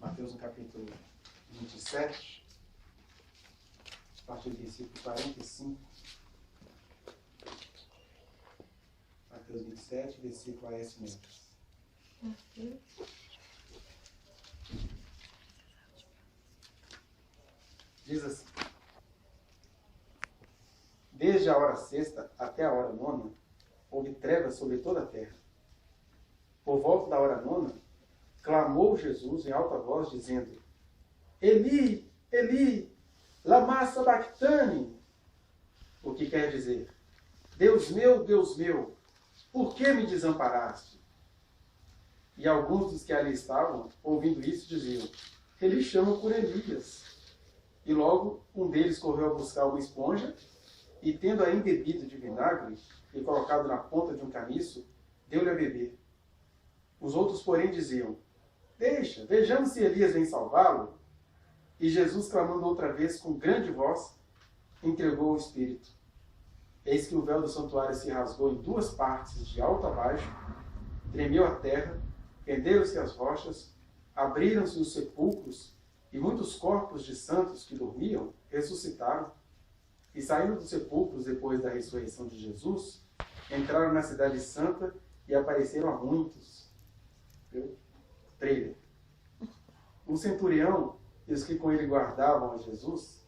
Mateus no capítulo 27, a partir do versículo 45. Mateus 27, versículo A.S. Mendes. Diz assim: desde a hora sexta até a hora nona, houve trevas sobre toda a terra. Por volta da hora nona, clamou Jesus em alta voz, dizendo: Eli, Eli, lama sabachthani. O que quer dizer: Deus meu, por que me desamparaste? E alguns dos que ali estavam, ouvindo isso, diziam: Ele chama por Elias. E logo um deles correu a buscar uma esponja, e tendo-a embebido de vinagre e colocado na ponta de um caniço, deu-lhe a beber. Os outros, porém, diziam: Deixa, vejamos se Elias vem salvá-lo. E Jesus, clamando outra vez com grande voz, entregou o Espírito. Eis que o véu do santuário se rasgou em duas partes, de alto a baixo, tremeu a terra, renderam-se as rochas, abriram-se os sepulcros, e muitos corpos de santos que dormiam ressuscitaram, e saindo dos sepulcros depois da ressurreição de Jesus, entraram na cidade santa e apareceram a muitos. Viu? Trailer. Um centurião e os que com ele guardavam a Jesus,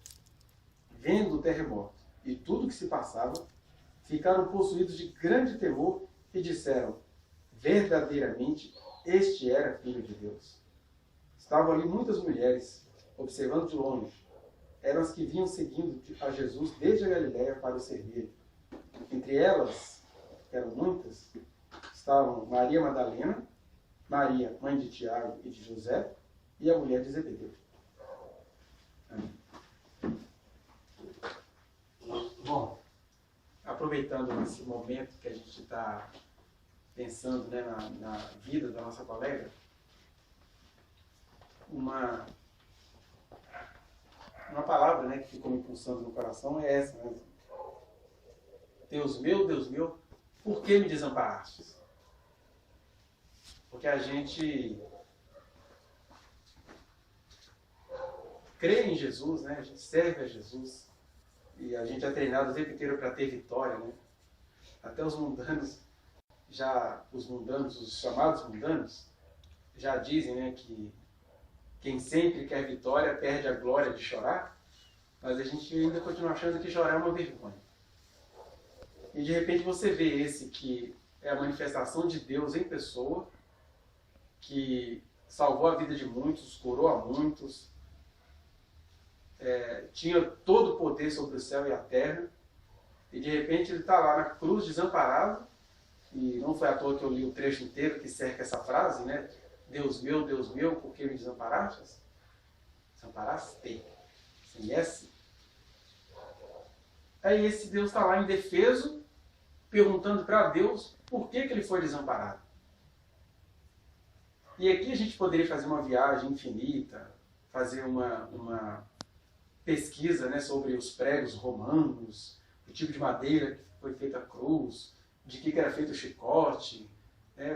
vendo o terremoto e tudo o que se passava, ficaram possuídos de grande temor e disseram: verdadeiramente este era filho de Deus. Estavam ali muitas mulheres, observando de longe. Eram as que vinham seguindo a Jesus desde a Galiléia para o servir. Entre elas, eram muitas, estavam Maria Madalena, Maria, mãe de Tiago e de José, e a mulher de Zebedeu. Bom, aproveitando esse momento que a gente está pensando, né, na vida da nossa colega, uma palavra, né, que ficou me pulsando no coração é essa mesmo. Deus meu, por que me desamparaste? Porque a gente crê em Jesus, né? A gente serve a Jesus e a gente é treinado o tempo inteiro para ter vitória, né? Até os mundanos, os chamados mundanos, já dizem, né, que quem sempre quer vitória perde a glória de chorar, mas a gente ainda continua achando que chorar é uma vergonha. E de repente você vê esse que é a manifestação de Deus em pessoa, que salvou a vida de muitos, curou a muitos, tinha todo o poder sobre o céu e a terra, e de repente ele está lá na cruz desamparado, e não foi à toa que eu li o trecho inteiro que cerca essa frase, né? Deus meu, por que me desamparaste? Desamparaste. Sem S. Aí esse Deus está lá indefeso, perguntando para Deus por que ele foi desamparado. E aqui a gente poderia fazer uma viagem infinita, fazer uma pesquisa, né, sobre os pregos romanos, o tipo de madeira que foi feita a cruz, de que era feito o chicote,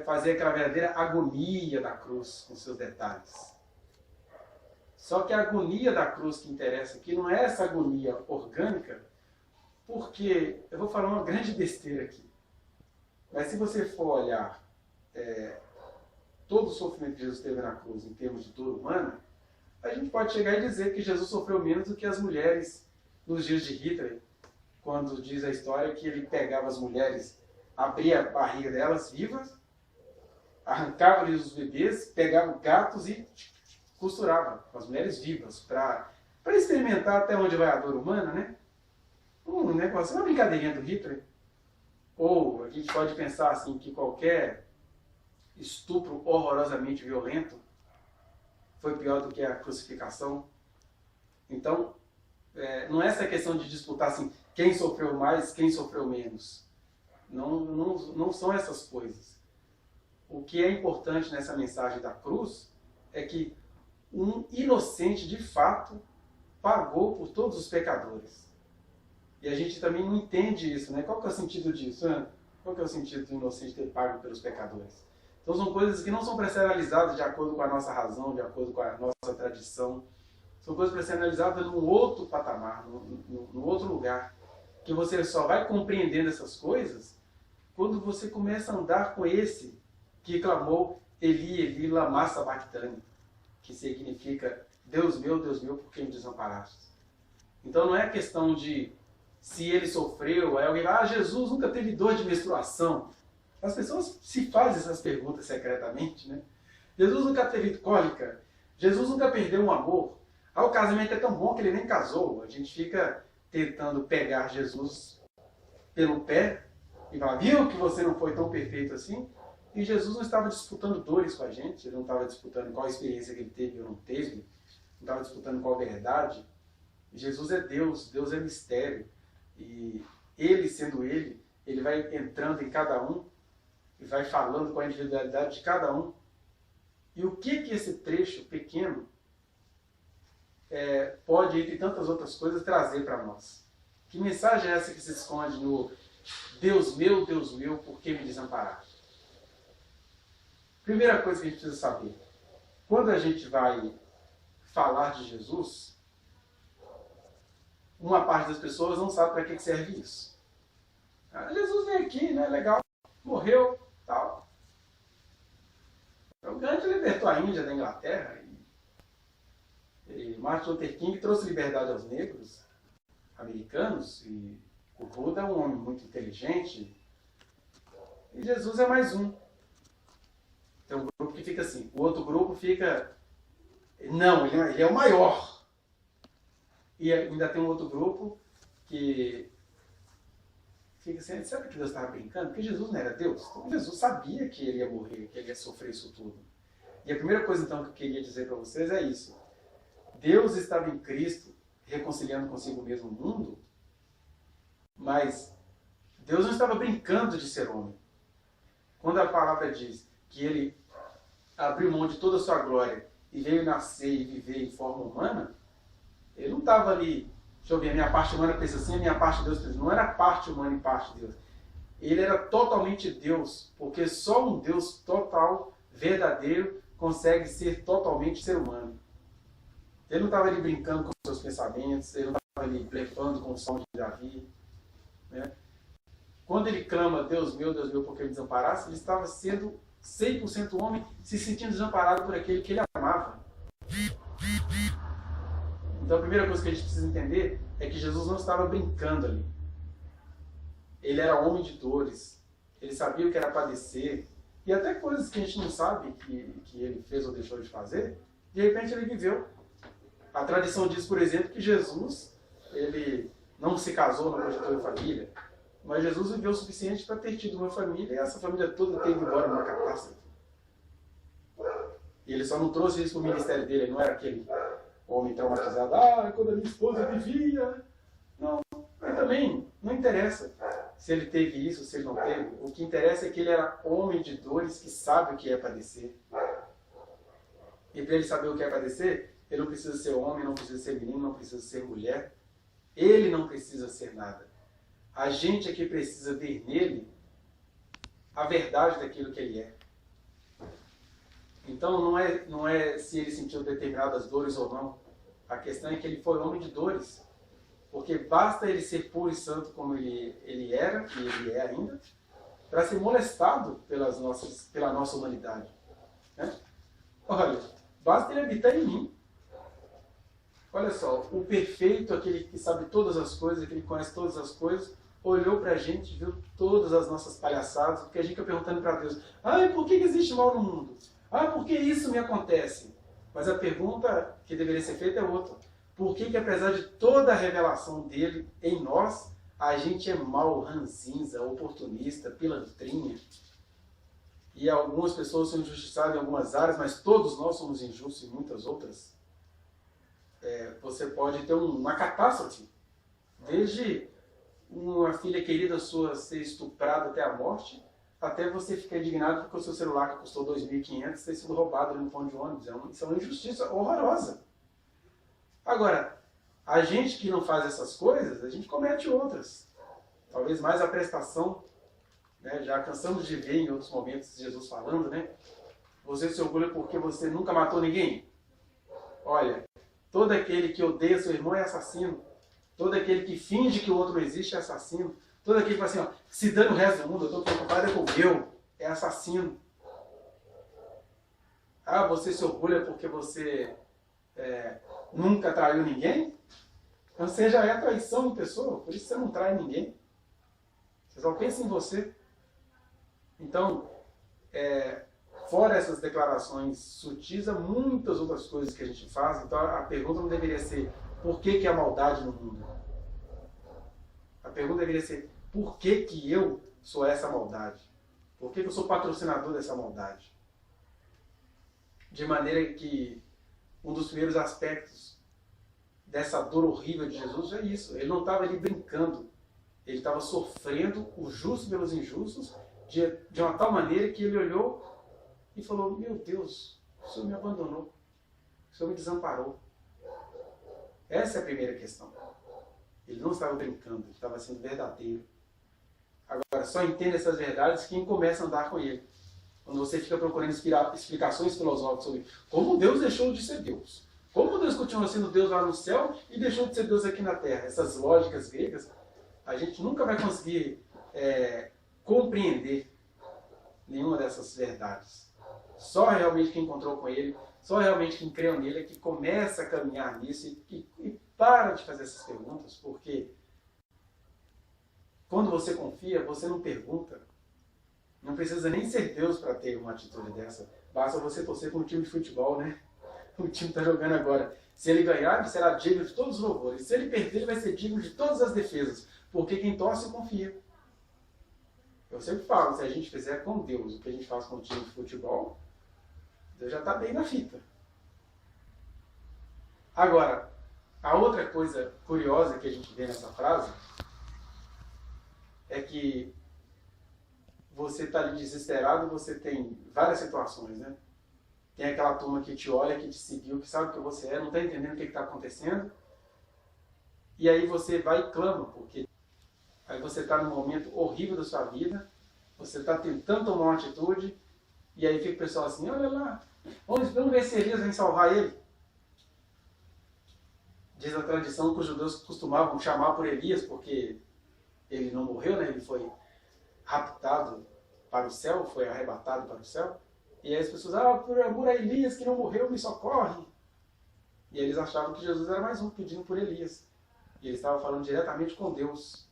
fazer aquela verdadeira agonia da cruz, com seus detalhes. Só que a agonia da cruz que interessa aqui não é essa agonia orgânica, porque eu vou falar uma grande besteira aqui. Mas se você for olhar todo o sofrimento que Jesus teve na cruz em termos de dor humana, a gente pode chegar e dizer que Jesus sofreu menos do que as mulheres nos dias de Hitler, quando diz a história que ele pegava as mulheres, abria a barriga delas vivas, arrancava-lhes os bebês, pegava gatos e costurava com as mulheres vivas, para experimentar até onde vai a dor humana, né? Um negócio, uma brincadeirinha do Hitler. Ou a gente pode pensar assim, que qualquer estupro horrorosamente violento foi pior do que a crucificação. Então, não é essa questão de disputar assim, quem sofreu mais, quem sofreu menos. Não são essas coisas. O que é importante nessa mensagem da cruz é que um inocente, de fato, pagou por todos os pecadores. E a gente também não entende isso, né? Qual que é o sentido disso? Qual que é o sentido do inocente ter pago pelos pecadores? Então são coisas que não são para ser analisadas de acordo com a nossa razão, de acordo com a nossa tradição. São coisas para ser analisadas num outro patamar, num outro lugar. Que você só vai compreendendo essas coisas quando você começa a andar com esse que clamou Eli, Eli, lama sabachthani, que significa Deus meu, por que me desamparaste? Então não é questão de se ele sofreu, é alguém, Jesus nunca teve dor de menstruação. As pessoas se fazem essas perguntas secretamente, né? Jesus nunca teve cólica, Jesus nunca perdeu um amor. O casamento é tão bom que ele nem casou. A gente fica tentando pegar Jesus pelo pé e falar, viu que você não foi tão perfeito assim? E Jesus não estava disputando dores com a gente, ele não estava disputando qual experiência que ele teve ou não teve, não estava disputando qual verdade. Jesus é Deus, Deus é mistério. E ele sendo ele vai entrando em cada um e vai falando com a individualidade de cada um. E o que esse trecho pequeno pode, entre tantas outras coisas, trazer para nós? Que mensagem é essa que se esconde no Deus meu, por que me desamparaste? Primeira coisa que a gente precisa saber, quando a gente vai falar de Jesus, uma parte das pessoas não sabe para que serve isso. Jesus vem aqui, né, legal, morreu, tal. O Gandhi libertou a Índia da Inglaterra e Martin Luther King trouxe liberdade aos negros americanos e o Buda é um homem muito inteligente e Jesus é mais um. Tem um grupo que fica assim, o outro grupo fica, não, ele é o maior. E ainda tem um outro grupo que fica assim, será que Deus estava brincando? Porque Jesus não era Deus. Então Jesus sabia que ele ia morrer, que ele ia sofrer isso tudo. E a primeira coisa então que eu queria dizer para vocês é isso. Deus estava em Cristo, reconciliando consigo mesmo o mundo, mas Deus não estava brincando de ser homem. Quando a palavra diz que ele abriu mão de toda a sua glória e veio nascer e viver em forma humana, ele não estava ali, deixa eu ver, a minha parte humana pensa assim, a minha parte de Deus pensa assim. Não era parte humana e parte de Deus. Ele era totalmente Deus, porque só um Deus total, verdadeiro, consegue ser totalmente ser humano. Ele não estava ali brincando com seus pensamentos, ele não estava ali blefando com o som de Davi. Né? Quando ele clama, Deus meu, por que me desamparaste, ele estava sendo 100% homem, se sentindo desamparado por aquele que ele amava. Então a primeira coisa que a gente precisa entender é que Jesus não estava brincando ali. Ele era homem de dores, ele sabia o que era padecer, e até coisas que a gente não sabe que ele fez ou deixou de fazer, de repente ele viveu. A tradição diz, por exemplo, que Jesus ele não se casou, não constituiu família, mas Jesus viveu o suficiente para ter tido uma família e essa família toda teve embora numa catástrofe. E ele só não trouxe isso para o ministério dele, ele não era aquele homem traumatizado, quando a minha esposa vivia. Não, mas também não interessa se ele teve isso, se ele não teve. O que interessa é que ele era homem de dores que sabe o que é padecer. E para ele saber o que é padecer, ele não precisa ser homem, não precisa ser menino, não precisa ser mulher. Ele não precisa ser nada. A gente é que precisa ver nele a verdade daquilo que ele é. Então não é se ele sentiu determinadas dores ou não. A questão é que ele foi homem de dores. Porque basta ele ser puro e santo como ele era, e ele é ainda, para ser molestado pela nossa humanidade. Né? Olha, basta ele habitar em mim. Olha só, o perfeito, aquele que sabe todas as coisas, aquele que conhece todas as coisas, olhou para a gente, viu todas as nossas palhaçadas, porque a gente fica perguntando para Deus, por que existe mal no mundo? Por que isso me acontece? Mas a pergunta que deveria ser feita é outra. Por que apesar de toda a revelação dele em nós, a gente é mau, ranzinza, oportunista, pilantrinha? E algumas pessoas são injustiçadas em algumas áreas, mas todos nós somos injustos em muitas outras. Você pode ter uma catástrofe, desde uma filha querida sua ser estuprada até a morte, até você ficar indignado porque o seu celular que custou 2.500 ter sido roubado ali no ponto de ônibus. Isso é uma injustiça horrorosa. Agora, a gente que não faz essas coisas, a gente comete outras. Talvez mais a prestação, né? Já cansamos de ver em outros momentos Jesus falando, né? Você se orgulha porque você nunca matou ninguém? Olha, todo aquele que odeia seu irmão é assassino. Todo aquele que finge que o outro não existe é assassino. Todo aquele que fala assim, ó, se dando o resto do mundo, eu estou preocupado é com o meu, é assassino. Ah, você se orgulha porque você nunca traiu ninguém? Então você já é traição em pessoa, por isso você não trai ninguém. Você só pensa em você. Então, fora essas declarações sutis, há muitas outras coisas que a gente faz. Então a pergunta não deveria ser por que há maldade no mundo? A pergunta deveria ser por que eu sou essa maldade? Por que eu sou patrocinador dessa maldade? De maneira que um dos primeiros aspectos dessa dor horrível de Jesus é isso. Ele não estava ali brincando. Ele estava sofrendo o justo pelos injustos de uma tal maneira que ele olhou e falou, meu Deus, o Senhor me abandonou. O Senhor me desamparou. Essa é a primeira questão. Ele não estava brincando, ele estava sendo verdadeiro. Agora, só entenda essas verdades quem começa a andar com ele. Quando você fica procurando explicações filosóficas sobre como Deus deixou de ser Deus. Como Deus continua sendo Deus lá no céu e deixou de ser Deus aqui na terra. Essas lógicas gregas, a gente nunca vai conseguir compreender nenhuma dessas verdades. Só realmente quem encontrou com ele, só realmente quem creu nele é que começa a caminhar nisso e para de fazer essas perguntas, porque quando você confia, você não pergunta. Não precisa nem ser Deus para ter uma atitude dessa. Basta você torcer com um time de futebol, né? O time está jogando agora. Se ele ganhar, ele será digno de todos os louvores. Se ele perder, ele vai ser digno de todas as defesas. Porque quem torce, confia. Eu sempre falo, se a gente fizer com Deus o que a gente faz com o time de futebol, Deus já está bem na fita. Agora, a outra coisa curiosa que a gente vê nessa frase é que você está ali desesperado, você tem várias situações, né? Tem aquela turma que te olha, que te seguiu, que sabe o que você é, não está entendendo o que está acontecendo. E aí você vai e clama, porque aí você está num momento horrível da sua vida, você está tentando tomar uma atitude, e aí fica o pessoal assim, olha lá, vamos ver se Elias vem salvar ele. Diz a tradição que os judeus costumavam chamar por Elias, porque ele não morreu, né? Ele foi raptado para o céu, foi arrebatado para o céu. E aí as pessoas, por amor a Elias que não morreu, me socorre. E eles achavam que Jesus era mais um pedindo por Elias. E ele estava falando diretamente com Deus.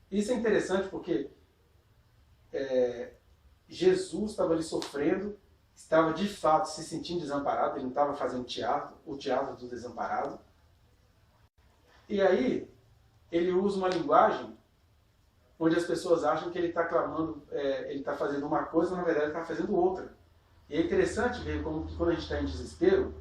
Isso é interessante porque Jesus estava ali sofrendo, estava de fato se sentindo desamparado, ele não estava fazendo o teatro do desamparado. E aí ele usa uma linguagem onde as pessoas acham que ele está clamando, ele está fazendo uma coisa, mas na verdade ele está fazendo outra. E é interessante ver como que quando a gente está em desespero,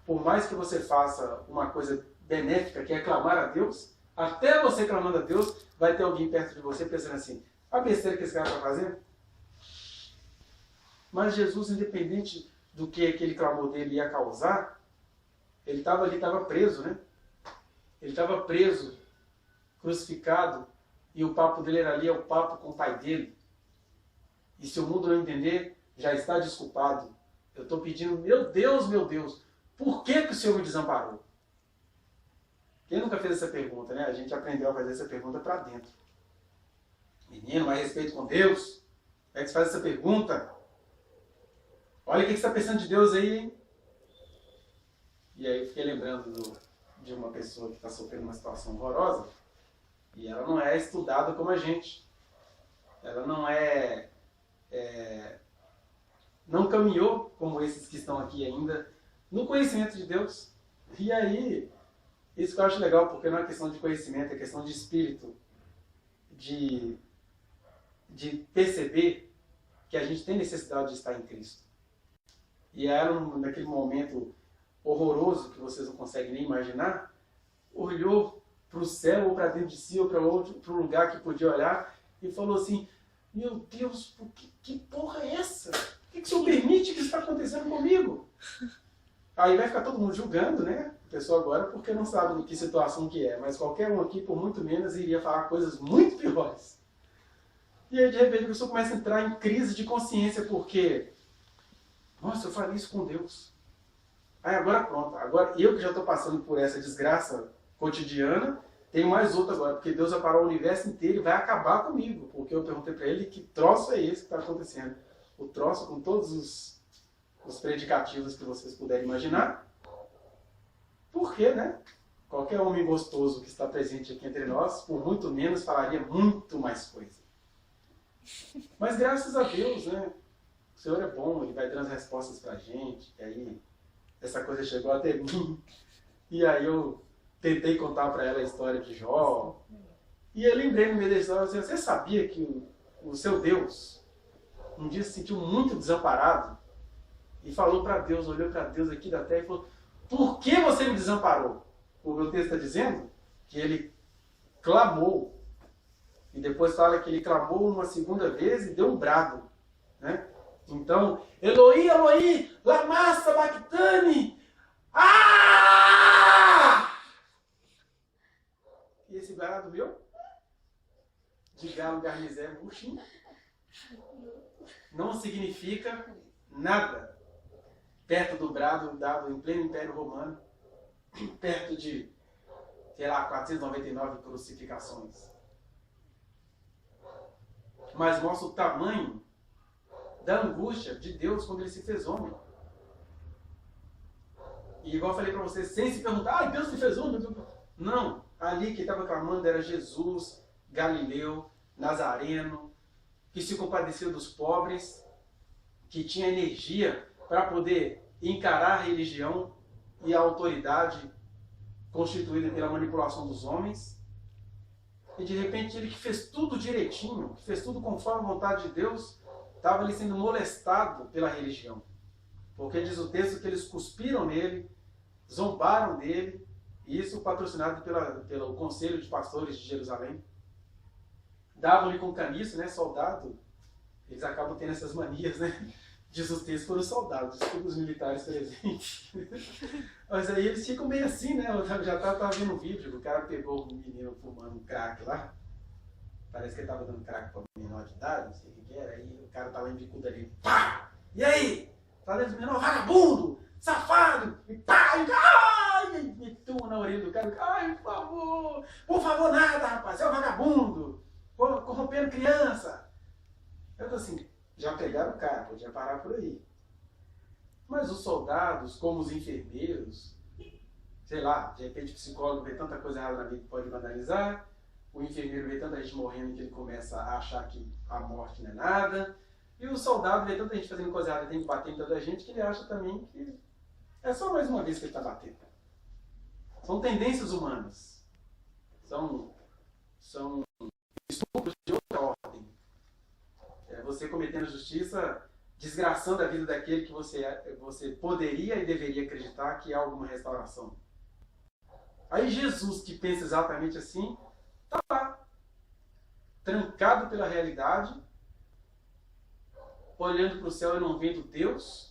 por mais que você faça uma coisa benéfica, que é clamar a Deus, até você clamando a Deus, vai ter alguém perto de você pensando assim, a besteira que esse cara está fazendo? Mas Jesus, independente do que aquele clamor dele ia causar, ele estava ali, estava preso, né? Ele estava preso, crucificado, e o papo dele era ali, é o papo com o pai dele. E se o mundo não entender, já está desculpado. Eu estou pedindo, meu Deus, por que o Senhor me desamparou? Quem nunca fez essa pergunta, né? A gente aprendeu a fazer essa pergunta para dentro. Menino, mais respeito com Deus? Como é que você faz essa pergunta? Olha o que você está pensando de Deus aí, hein? E aí eu fiquei lembrando de uma pessoa que está sofrendo uma situação horrorosa, e ela não é estudada como a gente. Ela não não caminhou como esses que estão aqui ainda no conhecimento de Deus. E aí, isso que eu acho legal, porque não é questão de conhecimento, é questão de espírito, de perceber que a gente tem necessidade de estar em Cristo. E ela, naquele momento horroroso que vocês não conseguem nem imaginar, olhou para o céu, ou para dentro de si, ou para o lugar que podia olhar, e falou assim, meu Deus, que porra é essa? Por que o Senhor permite que isso está acontecendo comigo? Aí vai ficar todo mundo julgando, né? A pessoa agora, porque não sabe de que situação que é, mas qualquer um aqui, por muito menos, iria falar coisas muito piores. E aí, de repente, a pessoa começa a entrar em crise de consciência, porque, nossa, eu falei isso com Deus. Aí agora pronto, agora eu que já estou passando por essa desgraça cotidiana, tenho mais outra agora, porque Deus vai parar o universo inteiro e vai acabar comigo. Porque eu perguntei para ele que troço é esse que está acontecendo. O troço com todos os predicativos que vocês puderem imaginar. Por quê, né? Qualquer homem gostoso que está presente aqui entre nós, por muito menos, falaria muito mais coisa. Mas graças a Deus, né? O Senhor é bom, Ele vai dando as respostas pra gente. E aí, essa coisa chegou até mim. E aí eu tentei contar para ela a história de Jó. E eu lembrei no meio da história, assim, você sabia que o seu Deus um dia se sentiu muito desamparado e falou para Deus, olhou para Deus aqui da terra e falou, por que você me desamparou? O meu texto está dizendo que ele clamou. E depois fala que ele clamou uma segunda vez e deu um brado. Né? Então, Eloi, Eloi, lama sabachthani. Ah! E esse brado meu, de galo garnizé murchinho, não significa nada perto do brado dado em pleno Império Romano, perto de, sei lá, 499 crucificações. Mas mostra o tamanho da angústia de Deus quando Ele se fez homem. E igual eu falei para vocês, sem se perguntar, Deus se fez homem? Não, ali que estava clamando era Jesus, Galileu, Nazareno, que se compadeceu dos pobres, que tinha energia para poder encarar a religião e a autoridade constituída pela manipulação dos homens. E de repente ele que fez tudo direitinho, que fez tudo conforme a vontade de Deus, estava ali sendo molestado pela religião. Porque diz o texto que eles cuspiram nele, zombaram dele, e isso patrocinado pelo Conselho de Pastores de Jerusalém. Davam-lhe com caniço, né, soldado. Eles acabam tendo essas manias, né? Diz o texto, foram soldados, desculpa os militares presentes. Mas aí eles ficam meio assim, né? Eu já estava vendo um vídeo, o cara pegou um menino fumando um crack lá. Parece que ele estava dando crack para um menor de idade, não sei o que era. Aí o cara estava em bicuda ali, pá! E aí? Tá dentro do menor, vagabundo! Safado! E pá! E ai! Meteu na orelha do cara, ai, por favor nada, rapaz, você é um vagabundo! Corrompendo criança! Eu tô assim, já pegaram o cara, podia parar por aí. Mas os soldados, como os enfermeiros, sei lá, de repente o psicólogo vê tanta coisa errada na vida que pode vandalizar, o enfermeiro vê tanta gente morrendo que ele começa a achar que a morte não é nada, e o soldado vê tanta gente fazendo coisa errada, tem que bater em toda a gente, que ele acha também que é só mais uma vez que ele está batendo. São tendências humanas. São estupros de outra ordem. É você cometendo justiça, desgraçando a vida daquele que você poderia e deveria acreditar que há alguma restauração. Aí Jesus, que pensa exatamente assim, está lá, trancado pela realidade, olhando para o céu e não vendo Deus,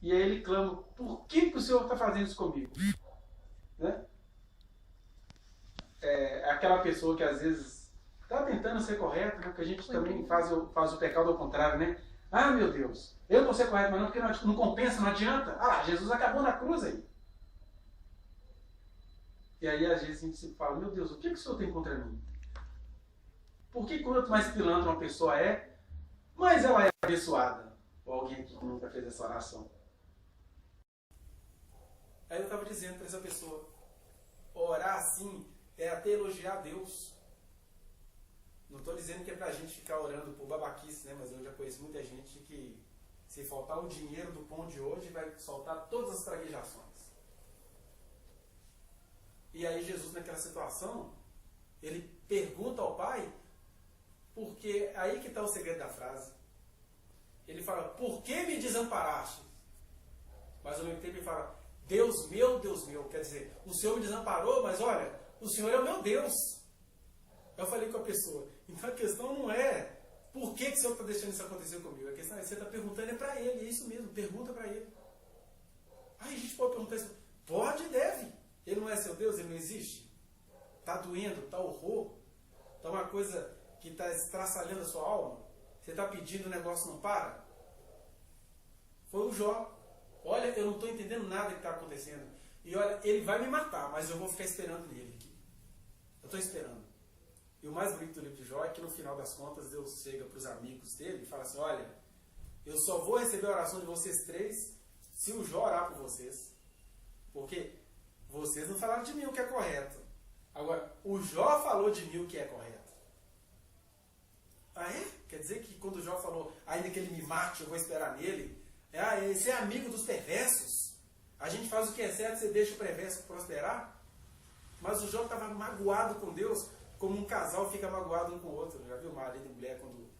e aí ele clama, por que o Senhor está fazendo isso comigo? Né? É aquela pessoa que às vezes está tentando ser correto, né? Porque a gente também faz o pecado ao contrário, né? Ah, meu Deus, eu vou ser correto, mas não, porque não compensa, não adianta. Ah, Jesus acabou na cruz aí. E aí às vezes a gente se fala, meu Deus, o que o Senhor tem contra mim? Por que quanto mais pilantra uma pessoa é, mais ela é abençoada? Ou alguém aqui que nunca fez essa oração. Aí eu estava dizendo para essa pessoa, orar assim é até elogiar a Deus. Não estou dizendo que é para a gente ficar orando por babaquice, né? Mas eu já conheço muita gente que, se faltar o dinheiro do pão de hoje, vai soltar todas as praguejações. E aí Jesus, naquela situação, ele pergunta ao Pai, porque aí que está o segredo da frase. Ele fala, por que me desamparaste? Mas ao mesmo tempo ele fala, Deus meu, quer dizer, o Senhor me desamparou, mas olha, o Senhor é o meu Deus. Eu falei com a pessoa, então a questão não é por que o Senhor está deixando isso acontecer comigo. A questão é que você está perguntando é para Ele, é isso mesmo, pergunta para Ele. Aí a gente pode perguntar isso, pode e deve. Ele não é seu Deus, Ele não existe? Está doendo, está horror, está uma coisa que está estraçalhando a sua alma? Você está pedindo, o negócio não para? Foi o Jó. Olha, eu não estou entendendo nada que está acontecendo. E olha, ele vai me matar, mas eu vou ficar esperando nele aqui. Eu estou esperando. E o mais bonito do livro de Jó é que no final das contas Deus chega para os amigos dele e fala assim, olha, eu só vou receber a oração de vocês três se o Jó orar por vocês. Porque vocês não falaram de mim o que é correto. Agora, o Jó falou de mim o que é correto. Ah, é? Quer dizer que quando o Jó falou, ainda que ele me mate, eu vou esperar nele. Esse é amigo dos perversos. A gente faz o que é certo, você deixa o perverso prosperar. Mas o Jó estava magoado com Deus, como um casal fica magoado um com o outro. Já viu marido e mulher quando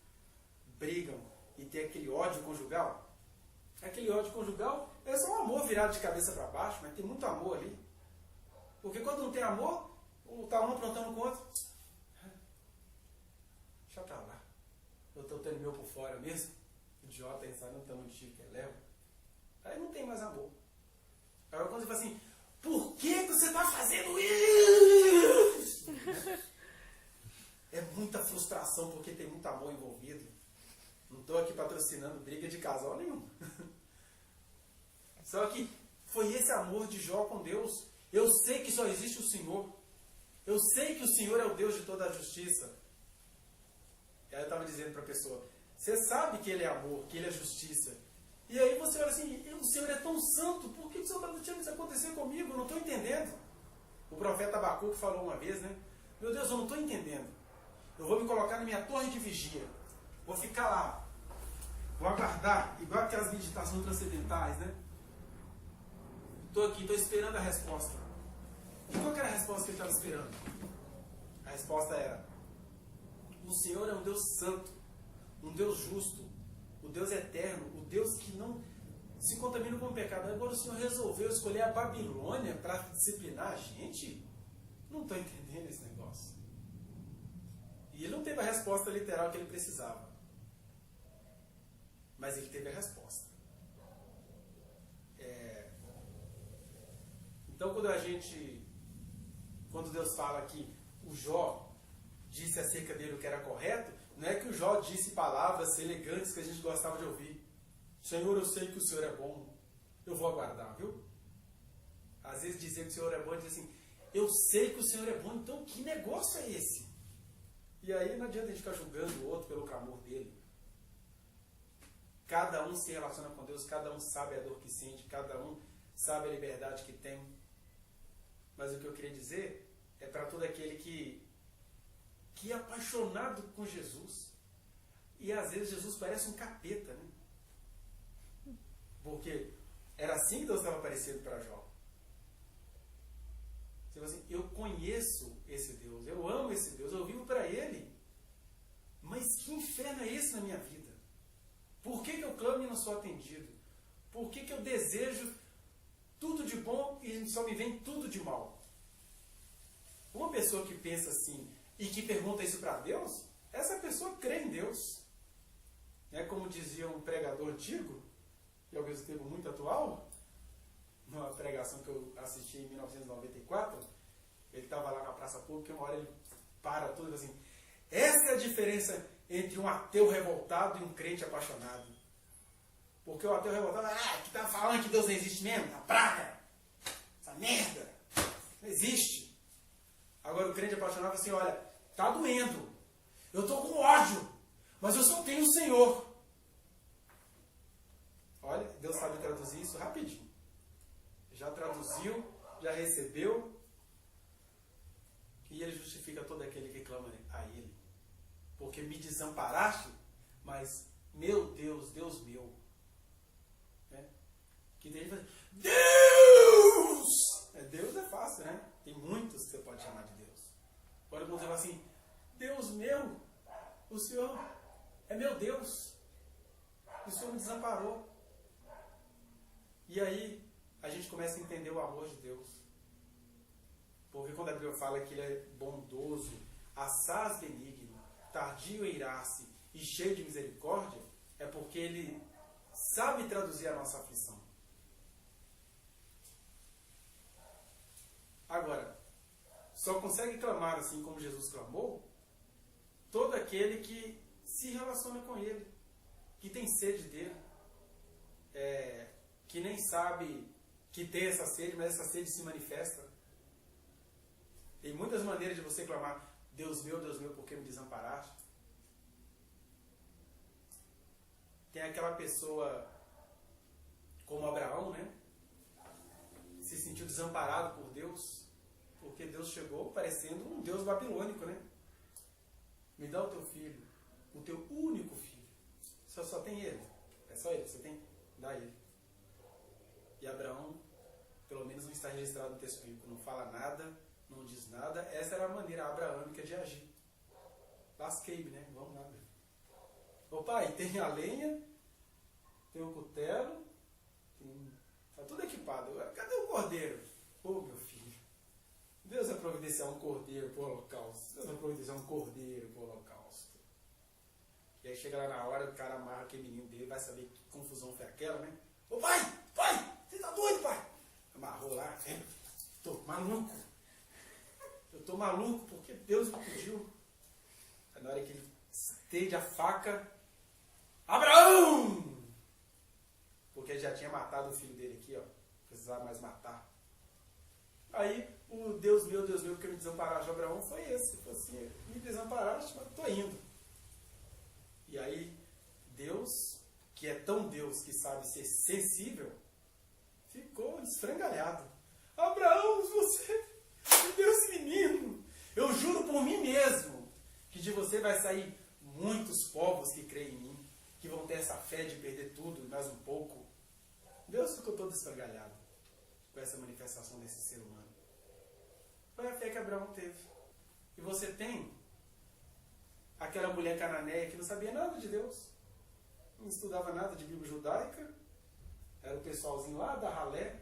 brigam e tem aquele ódio conjugal? Aquele ódio conjugal é só um amor virado de cabeça para baixo, mas tem muito amor ali. Porque quando não tem amor, está um aprontando com o outro. Deixa pra lá. Eu estou tendo meu por fora mesmo. Idiota, ensaiando o tamanho de tiro que ele leva. Aí não tem mais amor. Agora quando você fala assim, por que você está fazendo isso? É muita frustração porque tem muito amor envolvido. Não estou aqui patrocinando briga de casal nenhum. Só que foi esse amor de Jó com Deus. Eu sei que só existe o Senhor. Eu sei que o Senhor é o Deus de toda a justiça. E aí eu estava dizendo para a pessoa, você sabe que Ele é amor, que Ele é justiça. E aí você olha assim, o Senhor é tão santo, por que o Senhor está deixando isso acontecer comigo? Eu não estou entendendo. O profeta Abacuque falou uma vez, né? Meu Deus, eu não estou entendendo. Eu vou me colocar na minha torre de vigia. Vou ficar lá. Vou aguardar, igual aquelas meditações transcendentais, né? Estou aqui, estou esperando a resposta. E qual era a resposta que ele estava esperando? A resposta era, o Senhor é um Deus santo, um Deus justo, o Deus eterno, o Deus que não se contamina com o pecado. Agora o Senhor resolveu escolher a Babilônia para disciplinar a gente? Não estou entendendo esse negócio. E ele não teve a resposta literal que ele precisava. Mas ele teve a resposta. Então quando Deus fala que o Jó disse acerca dele o que era correto, não é que o Jó disse palavras elegantes que a gente gostava de ouvir. Senhor, eu sei que o Senhor é bom, eu vou aguardar, viu? Às vezes dizer que o Senhor é bom, diz assim, eu sei que o Senhor é bom, então que negócio é esse? E aí não adianta a gente ficar julgando o outro pelo clamor dele. Cada um se relaciona com Deus, cada um sabe a dor que sente, cada um sabe a liberdade que tem. Mas o que eu queria dizer é para todo aquele que é apaixonado com Jesus. E às vezes Jesus parece um capeta, né? Porque era assim que Deus estava aparecendo para Jó. Você fala assim, eu conheço esse Deus, eu amo esse Deus, eu vivo para Ele. Mas que inferno é esse na minha vida? Por que eu clamo e não sou atendido? Por que eu desejo tudo de bom e só me vem tudo de mal? Uma pessoa que pensa assim e que pergunta isso para Deus, essa pessoa crê em Deus. É como dizia um pregador antigo, e ao mesmo tempo muito atual, numa pregação que eu assisti em 1994, ele estava lá na praça pública e uma hora ele para tudo e diz assim, essa é a diferença entre um ateu revoltado e um crente apaixonado. Porque o ateu revoltado, que tá falando que Deus não existe mesmo? Tá praga! Essa merda! Não existe! Agora o crente apaixonado assim, olha, tá doendo. Eu estou com ódio, mas eu só tenho o Senhor. Olha, Deus sabe traduzir isso rapidinho. Já traduziu, já recebeu, e Ele justifica todo aquele que clama a Ele. Porque me desamparaste, mas meu Deus, Deus meu. Que tem gente que fala, Deus! Deus é fácil, né? Tem muitos que você pode chamar de Deus. Agora quando você fala assim, Deus meu, o Senhor é meu Deus. O Senhor me desamparou. E aí a gente começa a entender o amor de Deus. Porque quando a Bíblia fala que Ele é bondoso, assaz benigno, tardio em irar-se e cheio de misericórdia, é porque Ele sabe traduzir a nossa aflição. Agora, só consegue clamar assim como Jesus clamou todo aquele que se relaciona com Ele, que tem sede dele, que nem sabe que tem essa sede, mas essa sede se manifesta. Tem muitas maneiras de você clamar: Deus meu, por que me desamparaste? Tem aquela pessoa como Abraão, né? Se sentiu desamparado por Deus, porque Deus chegou parecendo um Deus babilônico, né? Me dá o teu filho, o teu único filho. Você só tem ele. É só ele, você tem? Dá ele. E Abraão, pelo menos não está registrado no texto bíblico, não fala nada, não diz nada. Essa era a maneira abraâmica de agir. Lasquei-me, né? Vamos lá, meu. Ô pai, tem a lenha, tem o cutelo, tá tudo equipado. Cadê o cordeiro? Ô meu filho, Deus vai providenciar um cordeiro para o holocausto. Deus vai providenciar um cordeiro para o holocausto. E aí chega lá na hora, o cara amarra aquele menino dele, vai saber que confusão foi aquela, né? Ô pai, você tá doido, pai? Amarrou lá, tô maluco. Eu tô maluco porque Deus me pediu. Aí na hora que ele estende a faca, Abraão! Porque ele já tinha matado o filho dele aqui, ó. Precisava mais matar. Aí o Deus meu, porque me desamparaste, Abraão, foi esse. Ele falou assim: me desamparaste, mas tô indo. E aí Deus, que é tão Deus que sabe ser sensível, ficou esfrangalhado. Abraão, você me deu esse menino. Eu juro por mim mesmo que de você vai sair muitos povos que creem em mim, que vão ter essa fé de perder tudo, mais um pouco. Deus ficou todo esfrangalhado com essa manifestação desse ser humano. Foi a fé que Abraão teve. E você tem aquela mulher cananeia que não sabia nada de Deus, não estudava nada de Bíblia judaica, era o pessoalzinho lá da ralé,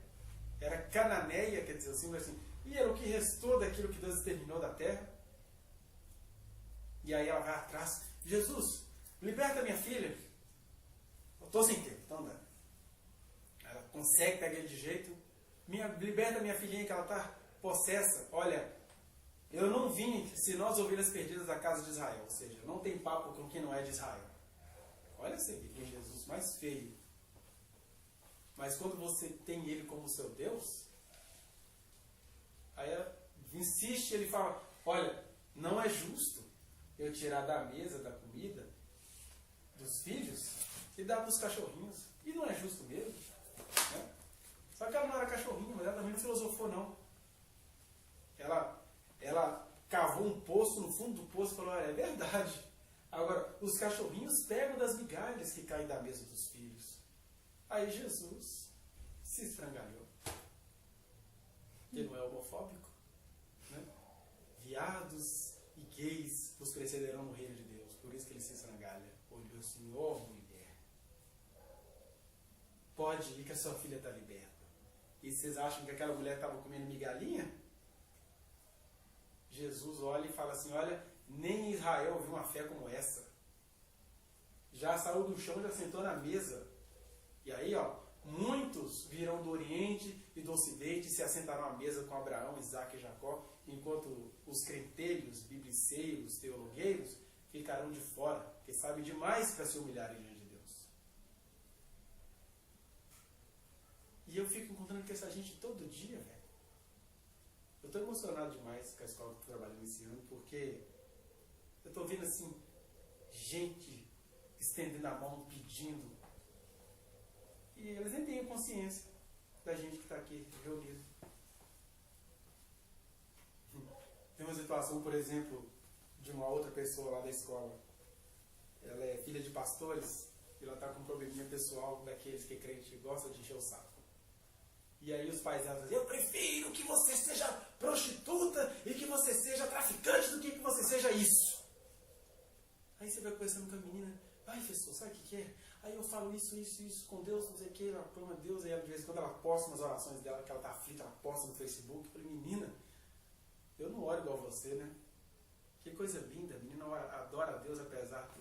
era cananeia, quer dizer assim, e era o que restou daquilo que Deus exterminou da terra. E aí ela vai atrás: Jesus, liberta minha filha. Eu estou sem tempo, então dá. Ela consegue pegar ele de jeito. Liberta minha filhinha que ela está possessa. Olha, eu não vim senão as ovelhas perdidas da casa de Israel. Ou seja, não tem papo com quem não é de Israel. Olha você que tem Jesus mais feio. Mas quando você tem ele como seu Deus, aí ela insiste, ele fala: olha, não é justo eu tirar da mesa da comida dos filhos e dar para os cachorrinhos. E não é justo mesmo, né? Só que ela não era cachorrinho, mas ela também não filosofou, não. Ela cavou um poço no fundo do poço e falou: olha, é verdade. Agora, os cachorrinhos pegam das migalhas que caem da mesa dos filhos. Aí Jesus se esfrangalhou. Ele não é homofóbico, né? Viados e gays vos precederão no reino de Deus. Por isso que ele se esfrangalha. Olhou assim: ó mulher, pode ir que a sua filha está liberta. E vocês acham que aquela mulher estava comendo migalhinha? Jesus olha e fala assim: olha, nem em Israel viu uma fé como essa. Já saiu do chão, já sentou na mesa. E aí, ó, muitos virão do Oriente e do Ocidente e se assentaram à mesa com Abraão, Isaac e Jacó, enquanto os crentelhos, bibliceiros, teologueiros ficarão de fora, porque sabem demais para se humilharem diante de Deus. E eu fico encontrando com essa gente todo dia, velho. Eu estou emocionado demais com a escola que estou trabalhando esse ano, porque eu estou vendo assim, gente estendendo a mão, pedindo. E eles nem têm consciência da gente que está aqui reunido. Tem uma situação, por exemplo, de uma outra pessoa lá da escola. Ela é filha de pastores e ela está com um probleminha pessoal daqueles que crente gosta de encher o saco. E aí os pais dela dizem: eu prefiro que você seja prostituta e que você seja traficante do que você seja isso. Aí você vai conversando com a menina: ai, professor, sabe o que é? Aí eu falo isso com Deus, não sei o que, ela clama a Deus. Aí ela, de vez em quando ela posta umas orações dela, que ela está aflita, ela posta no Facebook. Eu falei: menina, eu não oro igual você, né? Que coisa linda, a menina adora a Deus apesar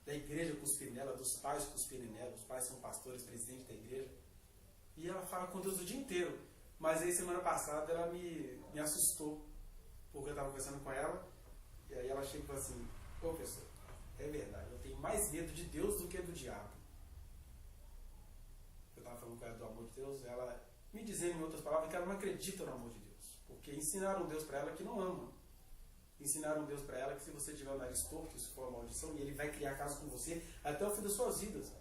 da igreja cuspir nela, dos pais cuspirem nela. Os pais são pastores, presidentes da igreja. E ela fala com Deus o dia inteiro. Mas aí semana passada ela me assustou, porque eu estava conversando com ela, e aí ela chega e falou assim: Ô pessoal, é verdade, eu tenho mais medo de Deus do que do diabo. Eu estava falando com ela do amor de Deus, ela me dizendo em outras palavras que ela não acredita no amor de Deus. Porque ensinaram um Deus para ela que não ama. Ensinaram um Deus para ela que se você tiver o nariz torto, isso for uma maldição, e ele vai criar caso com você até o fim das suas vidas.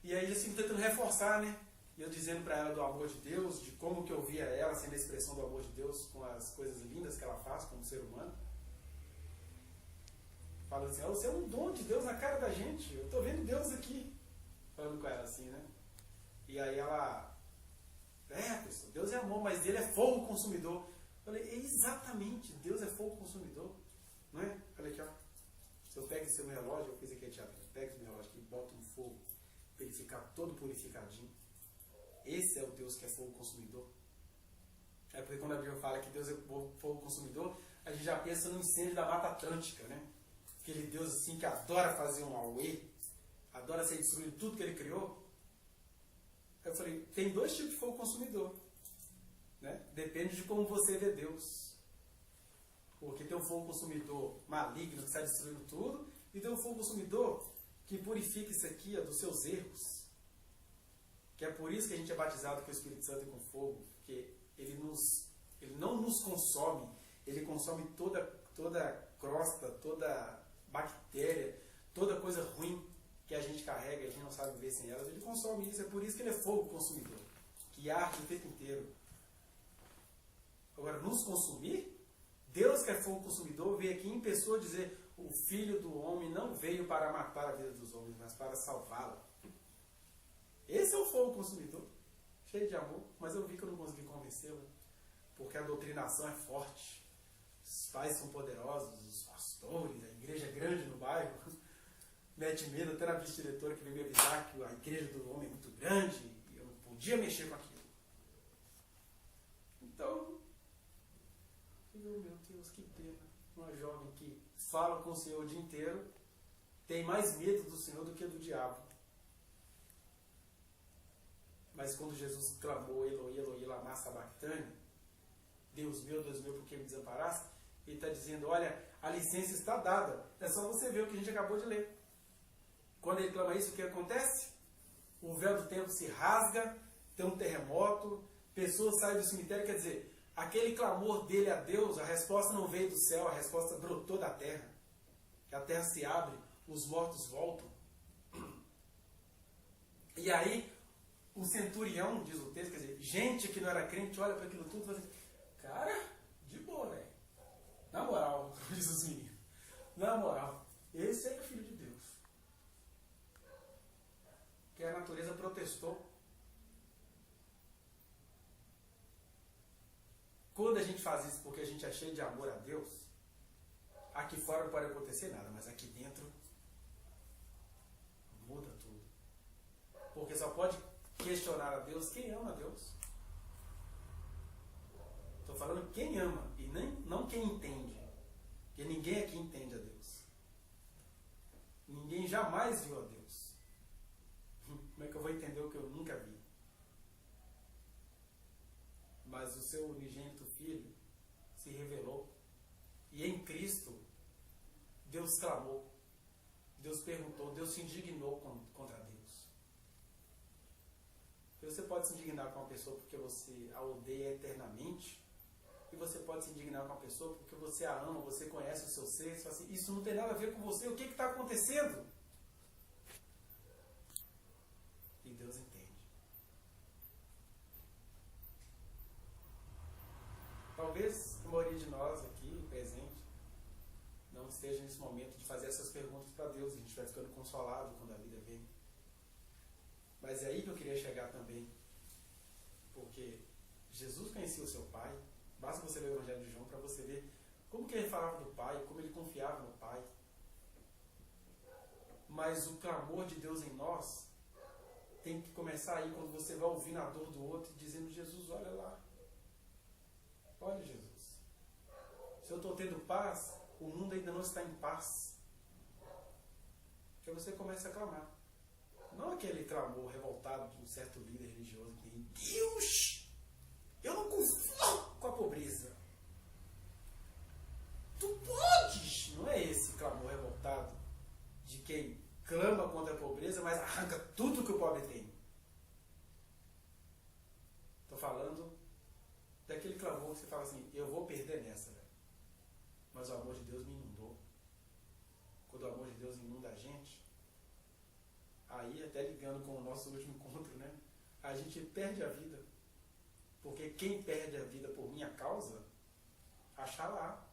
E aí eles ficam tentando reforçar, né? E eu dizendo para ela do amor de Deus, de como que eu via ela sendo a expressão do amor de Deus com as coisas lindas que ela faz como ser humano. Falando assim, você é um dom de Deus na cara da gente, eu estou vendo Deus aqui. Falando com ela assim, né? E aí ela, pessoal, Deus é amor, mas ele é fogo consumidor. Eu falei, exatamente, Deus é fogo consumidor. Não é? Olha aqui, ó. Se eu pego esse meu relógio, eu fiz aqui a teatro, eu pego esse meu relógio aqui e boto no fogo, para ele ficar todo purificadinho. Esse é o Deus que é fogo consumidor. É porque quando a Bíblia fala que Deus é fogo consumidor, a gente já pensa no incêndio da Mata Atlântica, né? Aquele Deus assim que adora fazer um auê, adora ser destruído tudo que ele criou. Eu falei, tem dois tipos de fogo consumidor. Né? Depende de como você vê Deus. Porque tem um fogo consumidor maligno que está destruindo tudo, e tem um fogo consumidor que purifica isso aqui dos seus erros. Que é por isso que a gente é batizado com o Espírito Santo e com fogo, porque ele não nos consome, ele consome toda crosta, toda bactéria, toda coisa ruim que a gente carrega, a gente não sabe viver sem elas, ele consome isso, é por isso que ele é fogo consumidor, que arde o tempo inteiro. Agora, nos consumir, Deus que é fogo consumidor veio aqui em pessoa dizer, o Filho do Homem não veio para matar a vida dos homens, mas para salvá-la. Esse é o fogo consumidor, cheio de amor, mas eu vi que eu não consegui convencê-la, porque a doutrinação é forte, os pais são poderosos, os pastores, a igreja é grande no bairro, mete medo, até na vice-diretora que veio me avisar que a igreja do homem é muito grande e eu não podia mexer com aquilo. Então, meu Deus, que pena. Uma jovem que fala com o Senhor o dia inteiro tem mais medo do Senhor do que do diabo. Mas quando Jesus clamou, Eloi, Eloi, lama sabachthani, Deus meu, por que me desamparaste? Ele está dizendo, olha, a licença está dada. É só você ver o que a gente acabou de ler. Quando ele clama isso, o que acontece? O véu do templo se rasga, tem um terremoto, pessoas saem do cemitério, quer dizer, aquele clamor dele a Deus, a resposta não veio do céu, a resposta brotou da terra. A terra se abre, os mortos voltam. E aí, o centurião, diz o texto, quer dizer, gente que não era crente, olha para aquilo tudo e fala assim, cara, de boa, velho. Na moral, como diz os meninos, na moral, esse é o Filho de Deus. Que a natureza protestou. Quando a gente faz isso porque a gente é cheio de amor a Deus, aqui fora não pode acontecer nada, mas aqui dentro muda tudo. Porque só pode questionar a Deus quem ama a Deus. Estou falando quem ama e não quem entende. Porque ninguém aqui entende a Deus. Ninguém jamais viu a Deus. Como é que eu vou entender o que eu nunca vi? Mas o seu unigênito Filho se revelou. E em Cristo, Deus clamou. Deus perguntou. Deus se indignou contra Deus. E você pode se indignar com uma pessoa porque você a odeia eternamente. E você pode se indignar com uma pessoa porque você a ama, você conhece o seu ser. Você fala assim, isso não tem nada a ver com você. O que está acontecendo? E Deus entende. Talvez a maioria de nós aqui, presente, não esteja nesse momento de fazer essas perguntas para Deus. A gente vai ficando consolado quando a vida vem. Mas é aí que eu queria chegar também. Porque Jesus conhecia o seu Pai. Basta você ler o Evangelho de João para você ver como que ele falava do Pai, como ele confiava no Pai. Mas o clamor de Deus em nós tem que começar aí quando você vai ouvindo a dor do outro e dizendo, Jesus, olha lá. Olha, Jesus. Se eu estou tendo paz, o mundo ainda não está em paz. Que você começa a clamar. Não aquele clamor revoltado de um certo líder religioso que tem, Deus, eu não conformo com a pobreza. Tu podes. Não é esse clamor. arranca tudo que o pobre tem. Estou falando daquele clamor que você fala assim, eu vou perder nessa, velho. Mas o amor de Deus me inundou. Quando o amor de Deus inunda a gente, aí até ligando com o nosso último encontro, né? A gente perde a vida. Porque quem perde a vida por minha causa, acha lá.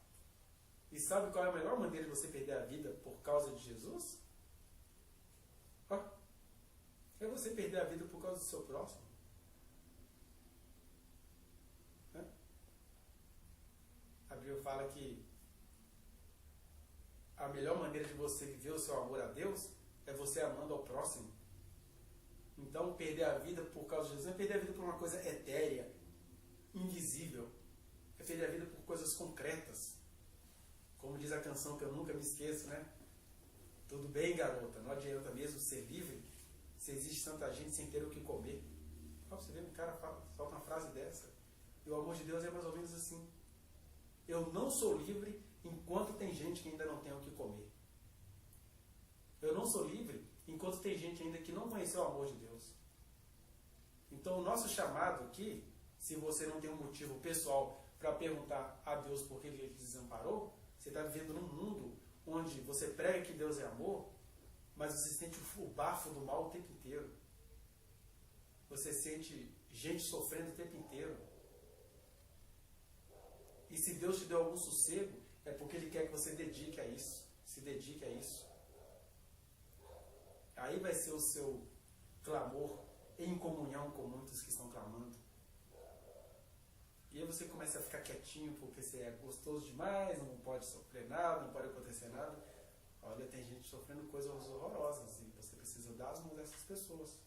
E sabe qual é a melhor maneira de você perder a vida por causa de Jesus? É você perder a vida por causa do seu próximo. A Bíblia fala que a melhor maneira de você viver o seu amor a Deus é você amando ao próximo. Então, perder a vida por causa de Jesus não é perder a vida por uma coisa etérea, invisível. É perder a vida por coisas concretas. Como diz a canção que eu nunca me esqueço, né? Tudo bem, garota, não adianta mesmo ser livre se existe tanta gente sem ter o que comer. Olha, você vê um cara solta uma frase dessa. E o amor de Deus é mais ou menos assim. Eu não sou livre enquanto tem gente que ainda não tem o que comer. Eu não sou livre enquanto tem gente ainda que não conheceu o amor de Deus. Então o nosso chamado aqui, se você não tem um motivo pessoal para perguntar a Deus por que Ele te desamparou, você está vivendo num mundo onde você prega que Deus é amor, mas você sente o bafo do mal o tempo inteiro. Você sente gente sofrendo o tempo inteiro. E se Deus te deu algum sossego, é porque Ele quer que você dedique a isso. Se dedique a isso. Aí vai ser o seu clamor em comunhão com muitos que estão clamando. E aí você começa a ficar quietinho porque você é gostoso demais, não pode sofrer nada, não pode acontecer nada. Olha, tem gente sofrendo coisas horrorosas e você precisa dar as mãos dessas pessoas.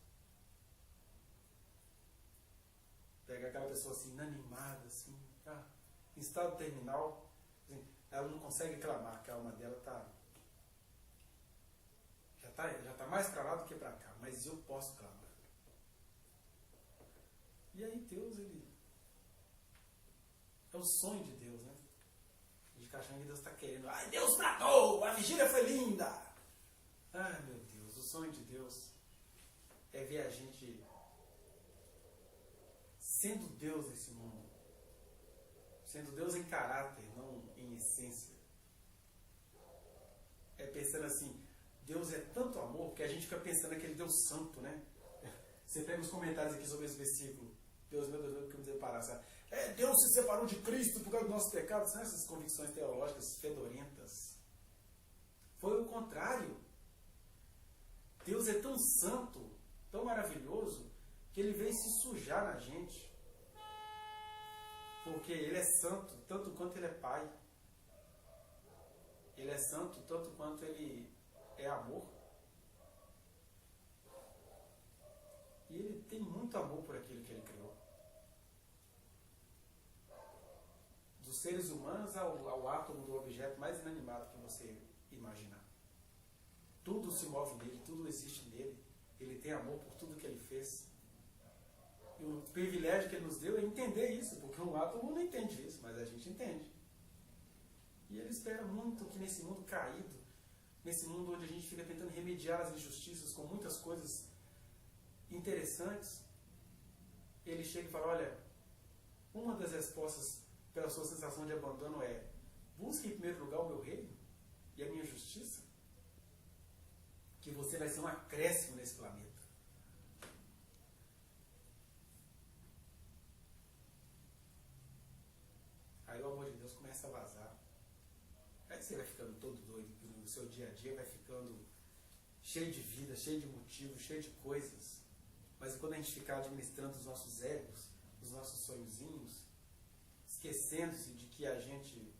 Pega aquela pessoa assim, inanimada, assim, em estado terminal, assim, ela não consegue clamar, que a alma dela já está mais para lá do que para cá, mas eu posso clamar. E aí Deus, Ele é o sonho de Deus, né? De caixão que Deus está querendo. Ai, Deus bradou, a vigília foi linda. Ai, meu Deus, o sonho de Deus é ver a gente sendo Deus nesse mundo. Sendo Deus em caráter, não em essência. É pensando assim, Deus é tanto amor que a gente fica pensando naquele Deus santo, né? Você pega os comentários aqui sobre esse versículo. Deus meu, que me separar, sabe? Deus se separou de Cristo por causa dos nossos pecados. São essas convicções teológicas fedorentas. Foi o contrário. Deus é tão santo, tão maravilhoso, que Ele veio se sujar na gente. Porque Ele é santo, tanto quanto Ele é Pai. Ele é santo, tanto quanto Ele é amor. E Ele tem muito amor por aquilo que Ele criou. Dos seres humanos ao átomo do objeto mais inanimado que você imaginar. Tudo se move nele, tudo existe nele. Ele tem amor por tudo que Ele fez. E o privilégio que Ele nos deu é entender isso, porque um átomo não entende isso, mas a gente entende. E Ele espera muito que nesse mundo caído, nesse mundo onde a gente fica tentando remediar as injustiças com muitas coisas interessantes, Ele chega e fala, olha, uma das respostas pela sua sensação de abandono é: busque em primeiro lugar o meu reino e a minha justiça, que você vai ser um acréscimo nesse planeta. Aí o amor de Deus começa a vazar. Aí você vai ficando todo doido, o seu dia a dia vai ficando cheio de vida, cheio de motivos, cheio de coisas. Mas quando a gente ficar administrando os nossos egos, os nossos sonhozinhos, esquecendo-se de que a gente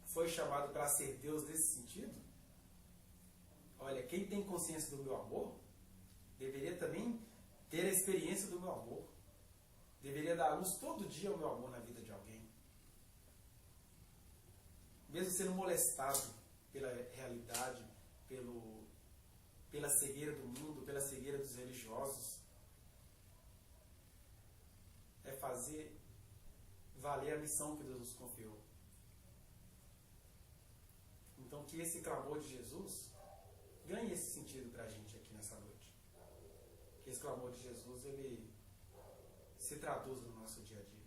foi chamado para ser Deus nesse sentido, olha, quem tem consciência do meu amor, deveria também ter a experiência do meu amor. Deveria dar luz todo dia ao meu amor na vida de alguém. Mesmo sendo molestado pela realidade, pela cegueira do mundo, pela cegueira dos religiosos. É fazer valer a missão que Deus nos confiou. Então que esse clamor de Jesus ganhe esse sentido para a gente aqui nessa noite. Que esse clamor de Jesus, ele se traduz no nosso dia a dia.